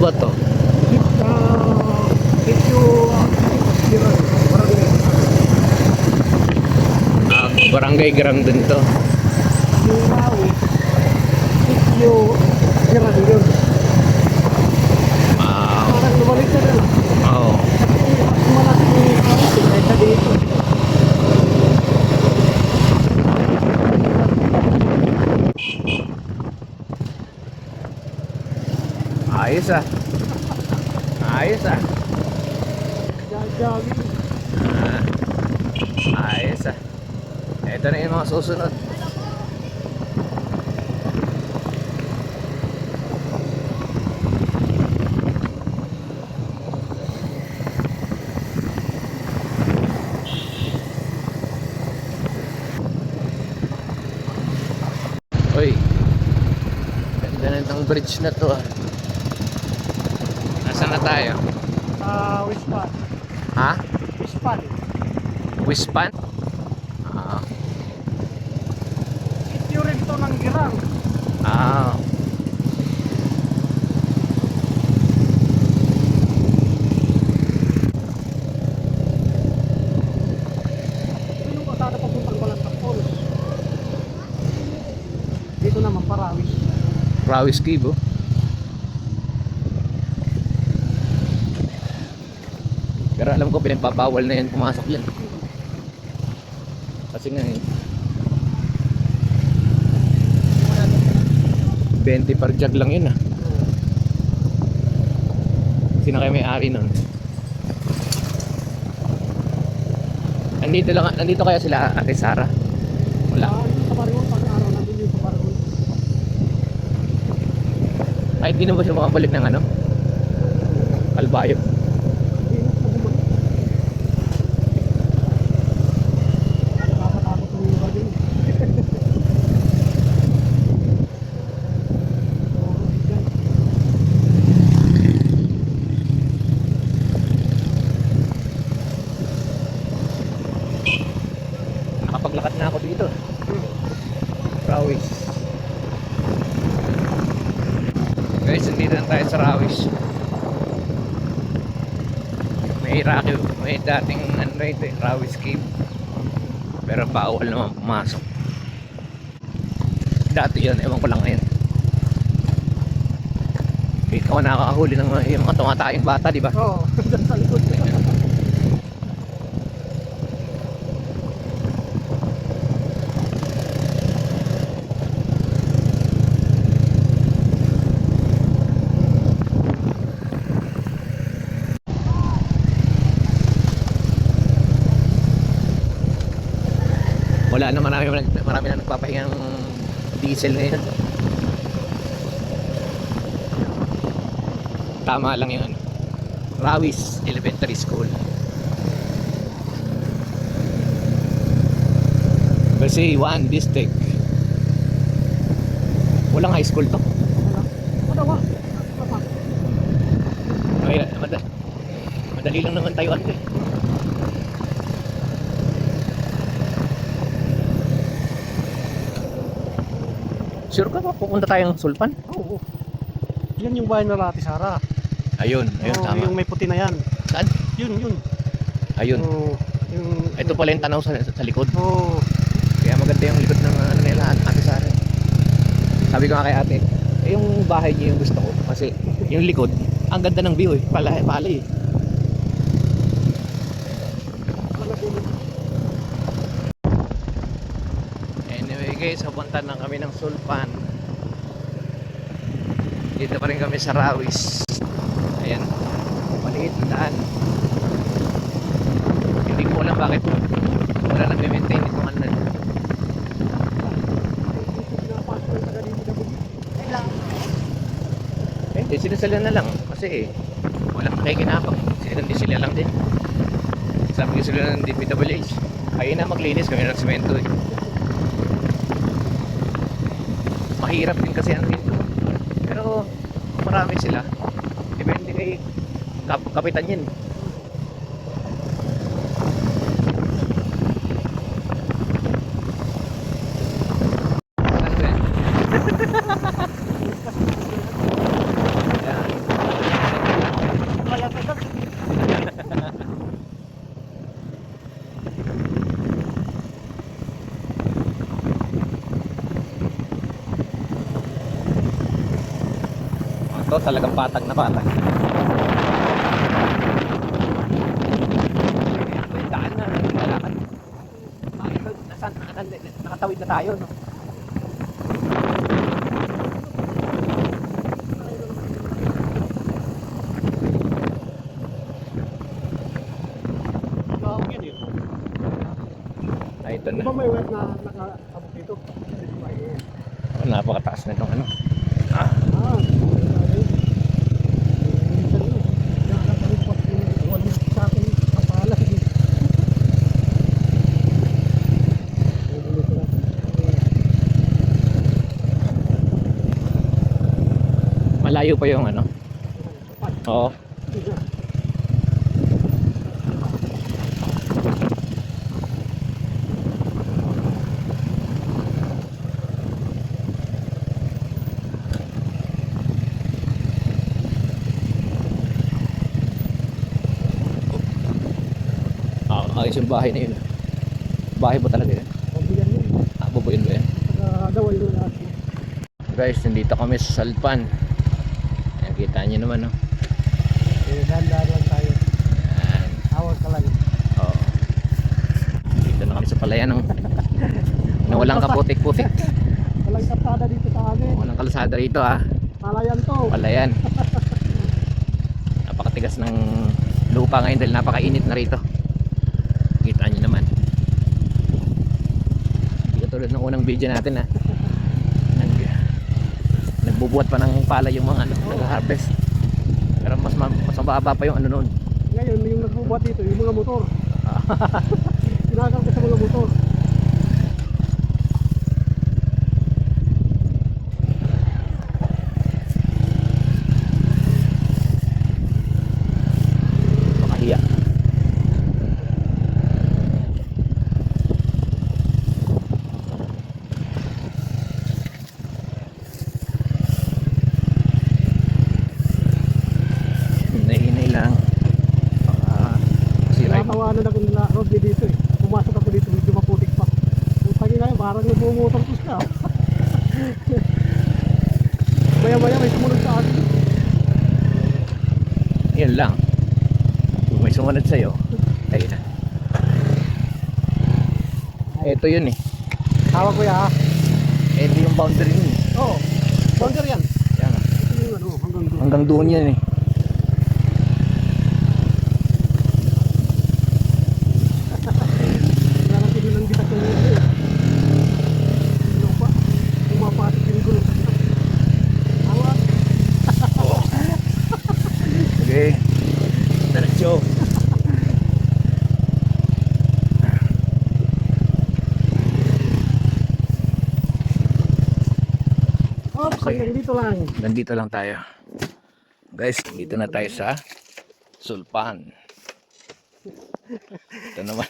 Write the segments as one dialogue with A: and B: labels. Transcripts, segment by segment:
A: ba to?
B: Sitio
A: Barangay Girang din to.
B: Sitio Girang.
A: Wow.
B: Parang lumalik ka na lang.
A: Oo.
B: Kasi mas malaki yung housing kaysa dito.
A: Ayos ah. Ayos ah.
B: Gagawin.
A: Ayos ah. Ito na yung mga susunod. Uy, ganda na itong bridge na to ah. Nasaan na tayo?
B: Wispan.
A: Ha?
B: Wispan.
A: Wispan? Ah.
B: Sitio rin to ng Girang.
A: Ah.
B: Ito yung kasada papuntang Balantang Falls. Dito naman Parawis.
A: Rawis Cave oh. Pero alam ko pinagpapawal na yan pumasok yan. Kasi nga eh 20 per jug lang yun ah. Sino kayo may-ari nun? Nandito kaya sila Ate Sara? Wala.
B: Sa Paragon, pag-araw natin yung sa Paragon.
A: Ay, hindi na ba siya makabalik ng ano? Kalbayo. Nakapaglakad na ako dito. Rawis. Guys, nandito na tayo sa Rawis. May dating ano ito eh, Rawis Cave. Pero bawal naman pumasok. Dati yun, ewan ko lang ngayon. Ikaw nakakahuli ng yung mga tumatayong bata, di ba?
B: Oo, dyan sa likod.
A: Wala na marami na nagpapahingang diesel ngayon. Tama lang yun. Rawis Elementary School. Kasi 1 district. Walang high school to.
B: Wala.
A: Ay, madali lang naman tayo ante. Sure ka ba pupunta tayong Sulpan?
B: Oo. Yan yung bahay na Ate Sara.
A: Ayun,
B: Oo,
A: tama.
B: yung may puti na yan.
A: Saan?
B: Yun.
A: Ayun.
B: Oo, yung...
A: Ito pala yung tanaw sa likod.
B: Oo.
A: Kaya maganda yung likod ng ano nila, Ate Sara. Sabi ko nga kay ate, yung bahay niya yung gusto ko. Kasi yung likod, ang ganda ng view eh. Palay eh. Anyway guys, papunta na kami ng Sulpan. Dito pa rin kami sa Rawis. Ayan, maliit na daan. Hindi ko alam bakit wala nag-maintain itong ano na. Eh, sinasala na lang kasi walang nakikinabang. Sila lang din. Sabi ko sila ng DPWH, ayun na maglinis kami ng semento eh. Mahirap din kasi ano dito. Pero marami sila. Depende kay kapitan yun. Yan. Ito talagang patag na patag. Ito yung daan na naglalakad. Ito, nakatawid na tayo, no?
B: Gawag yan eh.
A: Ay, ito
B: Di
A: na.
B: ba may wet na nakabok dito?
A: Oh, napakataas na itong ano. Ah,
B: Ah, okay. Minsan yun, nakakapalipot yung walang sa akin kapala.
A: malayo pa yung ano. Oo. Ayos yung bahay na yun. Bahay ba talaga yun?
B: Pabiyan yun.
A: Bubuin ba yan?
B: Pagkadawal yun lahat.
A: Guys, nandito kami sa Salpan. Ayan, kita nyo naman, no?
B: Eh, dahan-dahan lang tayo.
A: Ayan.
B: Awag ka lang.
A: Oo. Dito na kami sa palayan na walang kaputik-putik.
B: Walang kaptada dito sa amin.
A: Walang kalsada rito, ah.
B: Palayan to.
A: Palayan. Napakatigas ng lupa ngayon dahil napakainit na rito. Kita nyo naman. Hindi katulad ng unang video natin, ha. Nagbubuhat pa ng palay yung mga ano, nag-harvest. Pero mas mababa pa yung ano noon.
B: Ngayon, yung nagbubuhat dito, yung mga motor. Tinakal ka sa mga motor.
A: Makahiya. Hinay-hinay lang. Kasi right.
B: Natawanan ako nila Rodney dito eh. Pumasok ako dito, medyo maputik pa. Putangin na yun, parang nagmumotor ko siya. Maya-maya may sumunod sa akin.
A: Yun lang. Kung may sumunod sa'yo, ayun na. Ito yun eh.
B: Hawak ko ya.
A: Ito yung boundary nun eh.
B: Oo. Bunker yan.
A: Kaya nga.
B: Ito yung ano, hanggang doon.
A: Hanggang doon yan eh.
B: Narating yun ang bitak ng mundo eh. Sino pa? Pumapatik yung gulong sa bitak. Hawak.
A: Okay. Diretso.
B: Oops,
A: Okay.
B: hanggang dito lang.
A: Nandito lang tayo. Guys, dito na tayo sa Sulpan. Ito naman.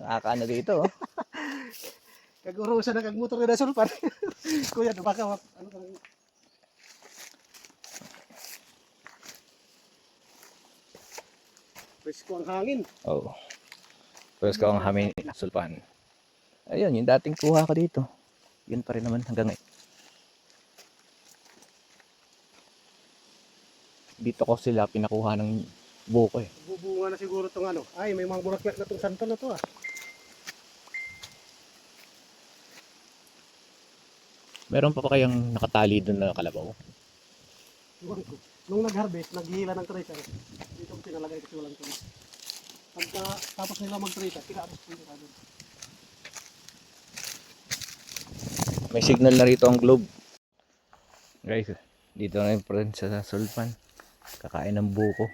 A: Nakakaano dito, oh.
B: Kagurusa na kagmotor na sulpan. Kuya, baka ano ka lang. Presko ang hangin.
A: Oh. Pero ka ang hamin Sulpan. Ayun, yung dating kuha ko dito. Yun pa rin naman hanggang ngayon. Dito ko sila pinakuha ng buko eh.
B: Bubunga na siguro itong ano. Ay, may mga bulaklak na itong santo na to ah.
A: Meron pa kayang nakatali doon na kalabaw?
B: Iwan ko. Nung nag-harvest, naghihila ng tracer. Dito ko pinalagay kasi walang tuloy. Pagka tapos nila mag-tracer, pinapos ko nila doon.
A: May signal na rito ang globe. Guys, dito na yung friend sa Sulpan. Kakain ng buko.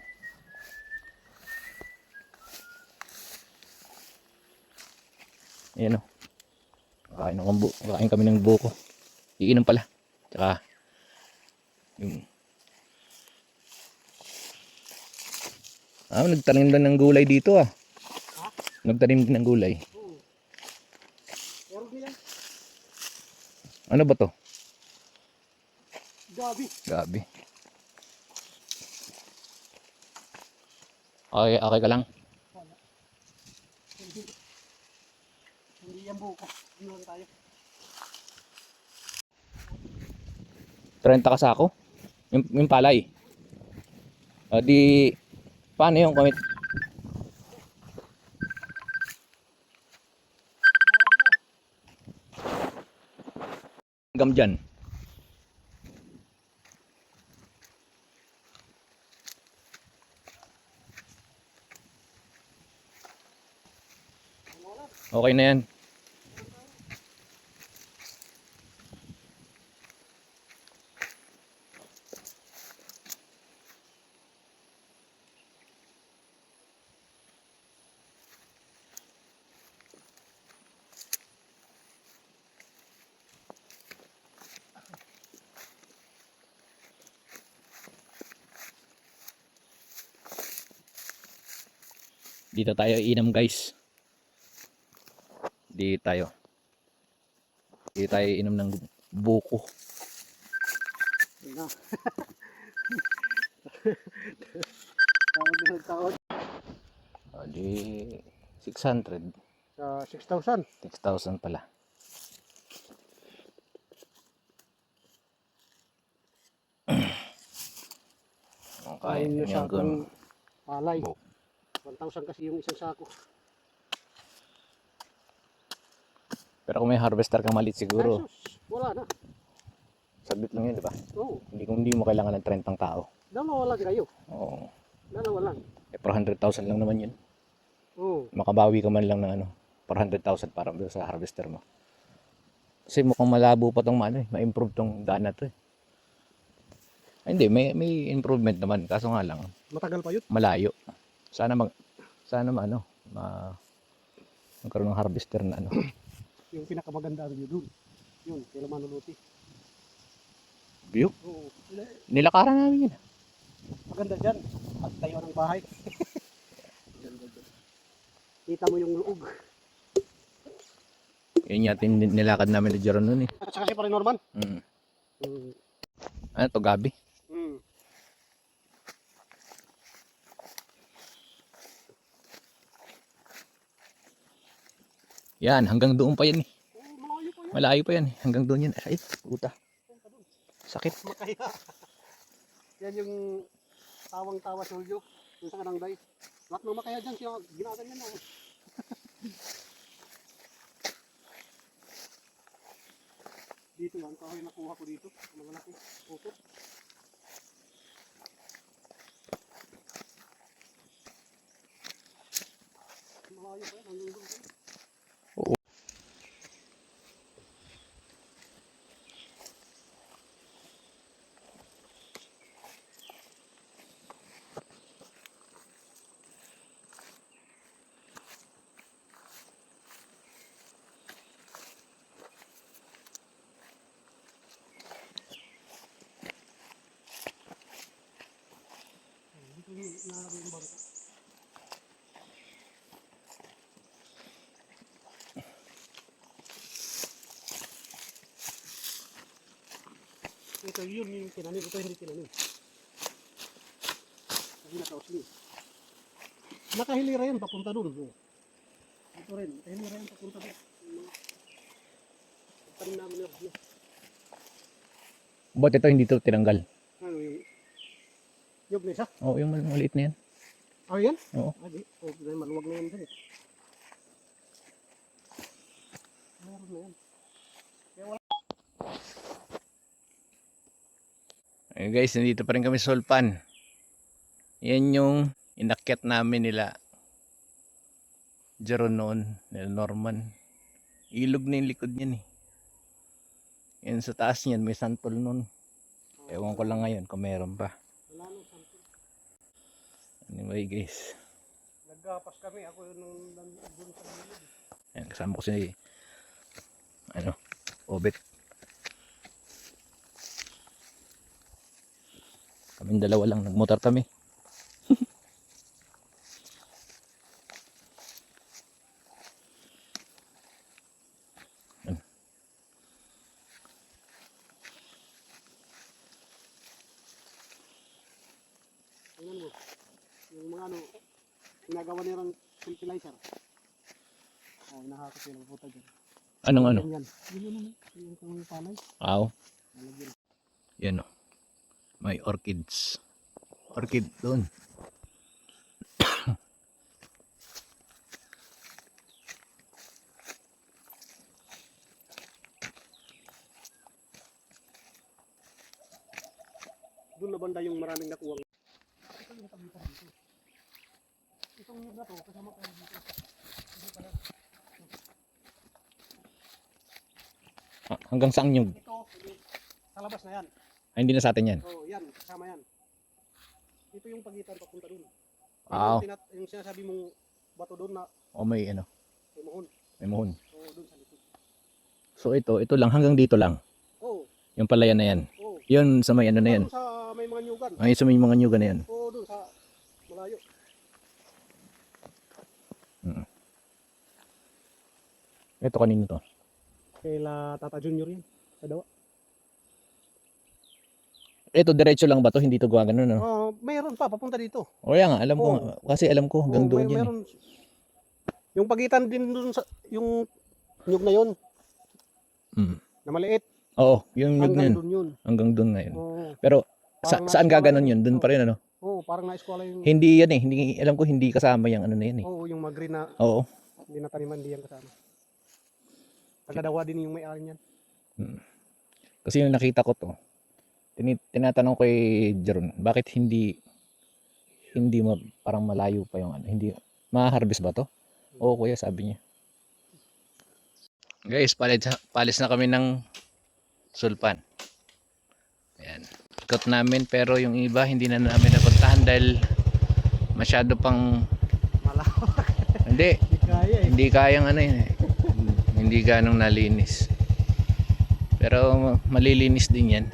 A: Ayan o. Kakain kami ng buko. Iinom pala. Tsaka yung nagtanim lang ng gulay dito ah.
B: Ha?
A: Nagtanim din ng gulay.
B: Oo. Meron din yan.
A: Ano ba to?
B: Gabi.
A: Gabi. Okay, okay ka lang.
B: Wala. Hindi yan buko. Hindi lang tayo.
A: 30 ka sako? Yung palay. O di, paano yung commit? Hanggang dyan. Okay na yan. Dito tayo inom guys. Dito tayo. Dito tayo inom ng buko.
B: Yun na. Tawag na ng tawag.
A: O di 600.
B: Sa 6,000.
A: 6,000 pala. Okay,
B: Ayun na
A: yung
B: sakong palay.
A: Buko.
B: 1,000 kasi yung isang sako.
A: Pero kung may harvester kang maliit siguro,
B: Ay, sus, wala na.
A: sabit lang yun, di ba?
B: Oo.
A: Hindi mo kailangan ng 30 tao.
B: Dalawa lang kayo.
A: Oo.
B: Dalawa lang.
A: Eh, 400,000 lang naman yun.
B: Oo.
A: Makabawi ka man lang ng ano, 400,000 para sa harvester mo. Kasi mukhang malabo pa tong ano, ma-improve tong daan na to eh. Ay, hindi, may improvement naman. Kaso nga lang,
B: Matagal pa yun.
A: malayo. Sana magkaroon ng harvester na ano.
B: Yung pinakamaganda nyo dun. Yun, kailan manuluti.
A: View?
B: Oo.
A: Nilakaran namin yun.
B: Maganda dyan. At tayo ng bahay. Kita mo yung luog.
A: Yun yata yung nilakad namin ni Jeron nun eh.
B: At saka si Pare Norman.
A: Mm.
B: Mm.
A: Ano to, gabi?
B: Mm.
A: Yan, hanggang doon pa yan eh.
B: Oh, malayo pa yun.
A: Malayo pa yan eh. Hanggang doon yan. Ay, puta. Sakit.
B: Makaya. Yan yung tawang-tawa sulyo. Yung sa kanangday. Lahat ng makaya dyan siya. Ginaganyan na. Dito yan. Kahoy nakuha ko dito. Mga laki. Opo. Malayo pa yan. Hanggang doon. Dito yung nalagay yung bangka. Ito yun yung tinanim. Ito hindi tinanim. Hindi nakausli. Nakahilira yan papunta dun. Ito rin. Nakahilira yan papunta dun. Tanim namin na rin.
A: Ba't ito hindi to tinanggal?
B: Ano yung yug na isa?
A: Oo, yung maliit na yan.
B: Oh, yan?
A: Oo.
B: Adi. Oh, maluwag na yan din eh. Meron na yan.
A: Ayun guys, nandito pa rin kami sa Sulpan. Yan yung inakyat namin nila Jeron noon, nila Norman. Ilog na yung likod niyan eh. Yan sa taas niyan, may santol noon. Ewan ko lang ngayon kung meron pa.
B: Wala nang sample.
A: Anyway guys,
B: Naggapas kami. Ako yung dun sa gilid.
A: yan, kasama ko si Obet. Kaming dalawa lang, nagmotor kami.
B: Tingnan mo. Yung mga ano, ginagawa nilang fertilizer. Oh, nahakot yun ang puta dyan.
A: Anong ano?
B: Yan. Yun yun. Yung kung palay.
A: Aw,
B: Nalagyan.
A: yan o. May orchids. Orchid doon.
B: Doon na banda yung maraming nakuwang. Ito yung tabi-tabi dito. Itong nyug na to, kasama ko dito. Hindi pala.
A: Hanggang saan yung...
B: Ito, sa labas na yan.
A: Ay, hindi na sa atin yan.
B: Oo, yan, kasama yan. Ito yung pagitan papunta doon.
A: Wow.
B: Yung sinasabi mong bato doon na
A: O may ano,
B: may mohon.
A: may muhon.
B: Oo, doon sa likod.
A: So ito lang, hanggang dito lang.
B: Oo,
A: Yung palayan na yan.
B: oo.
A: Yun sa may ano na yan.
B: Doon sa may mga nyugan.
A: Ay, sa may mga nyuga na yan.
B: Oo, doon sa malayo.
A: Ito kanino to?
B: Kaila Tata Junior yan. Sa dawa.
A: Ito diretso lang ba to? Hindi to gawa ganun, no?
B: Mayroon pa, papunta dito.
A: O yan nga, alam ko.
B: Oo.
A: nga. Kasi alam ko hanggang
B: Oo,
A: doon yan. eh.
B: mayroon. Yung pagitan din doon sa, yung nyug na yun,
A: Mm.
B: na maliit.
A: Oo, yung nyug na
B: Hanggang
A: yun.
B: doon yun.
A: Hanggang doon na yun.
B: Oo,
A: Pero
B: Parang
A: saan
B: nasa
A: gaganon
B: eskwela
A: yun? Doon pa rin, ano?
B: oo, parang na-eskwala yung,
A: Hindi yan eh. Hindi, alam ko hindi kasama yung ano na yan eh.
B: oo, yung mga green na,
A: Oo.
B: hindi na taniman, hindi yan kasama. Tagadawa din yung may-ari niyan.
A: Kasi yung nakita ko to, tinatanong ko kay Jeron, bakit hindi parang malayo pa yung ano, hindi ma-harvest ba to? Oo kuya, sabi niya. Guys, palis na kami ng sulpan. Ayan. Ikot namin pero yung iba hindi na namin napuntahan dahil masyado pang
B: Malawak.
A: hindi,
B: Hindi kaya eh.
A: hindi kayang ano yun eh. Hindi ganong nalinis. Pero malilinis din yan.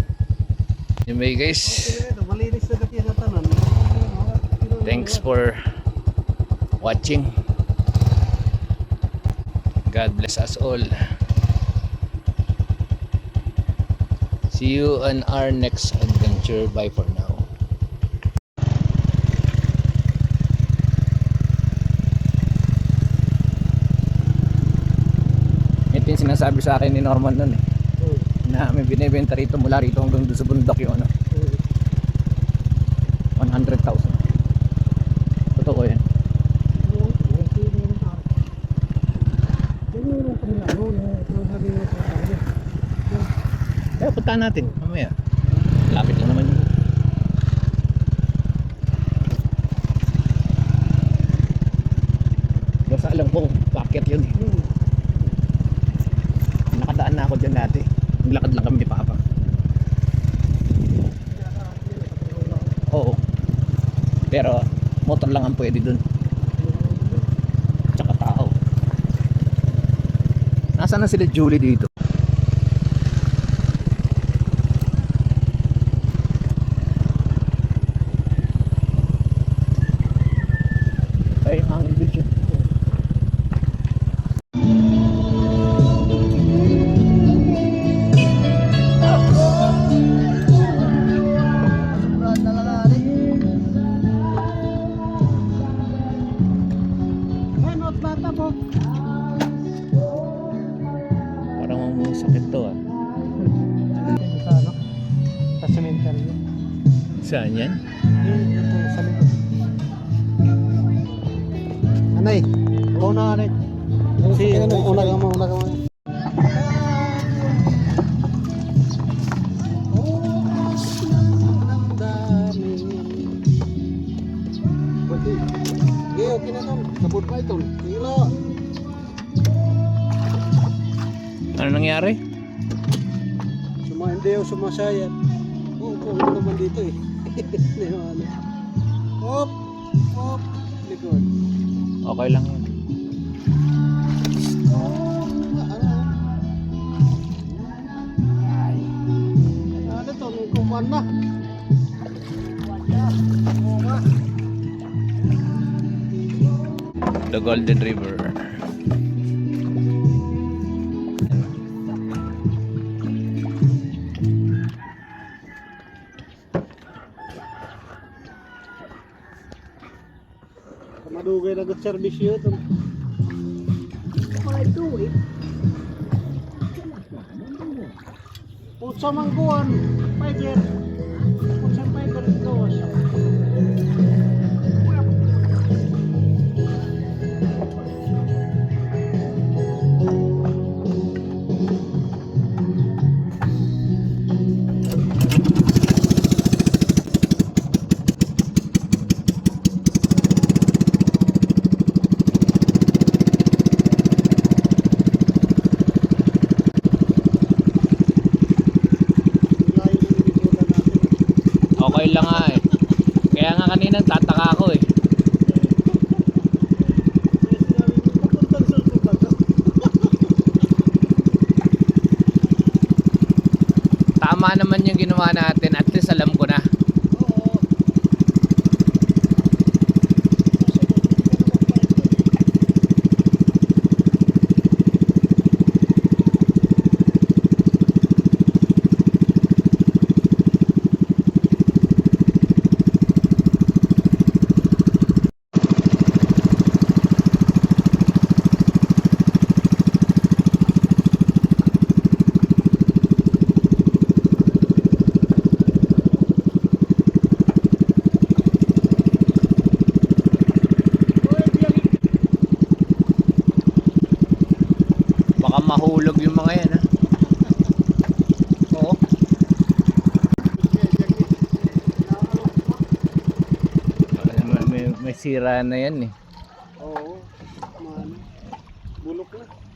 A: Anyway guys,
B: Malinis na kati sa tanan.
A: thanks for watching. God bless us all. See you on our next adventure. Bye for now. Ito yung sinasabi sa akin ni Norman nun eh. Na may binibenta rito mula rito hanggang doon sa bundok yung ano, 100,000. Totoo yan. Kaya puntahan natin mamaya. Lapit lang naman yun. Basta alam ko packet yun eh. Nakadaan na ako dyan dati. Naglakad lang kami ni Papa. Oo. Pero motor lang ang pwede dun. Tsaka tao. Nasaan na sila Julie dito? Ay, ang video. Parang may sakit to ah.
B: Sa ano? Sa cemetery yun.
A: Saan yan?
B: Ito sa likod. Anay, una anay. Si, una ka mo. Okay na tol. Sabot pa ito. Hilo.
A: Ano nangyari?
B: Hindi ako sumasayat. Oo, kung ano naman dito eh. Ano. Hop! Hop! Likod.
A: Okay lang yun.
B: Ano to? May kuman na.
A: The Golden River.
B: Madugay na good service yun. Utsa mangkuhan. Pwede. Utsa
A: Okay lang nga eh. Kaya nga kanina tataka ako eh. Tama naman yung ginawa natin. At least alam ko na. Baka mahulog yung mga yan ha. Oo. May sira na yan eh.
B: Oo, bulok na.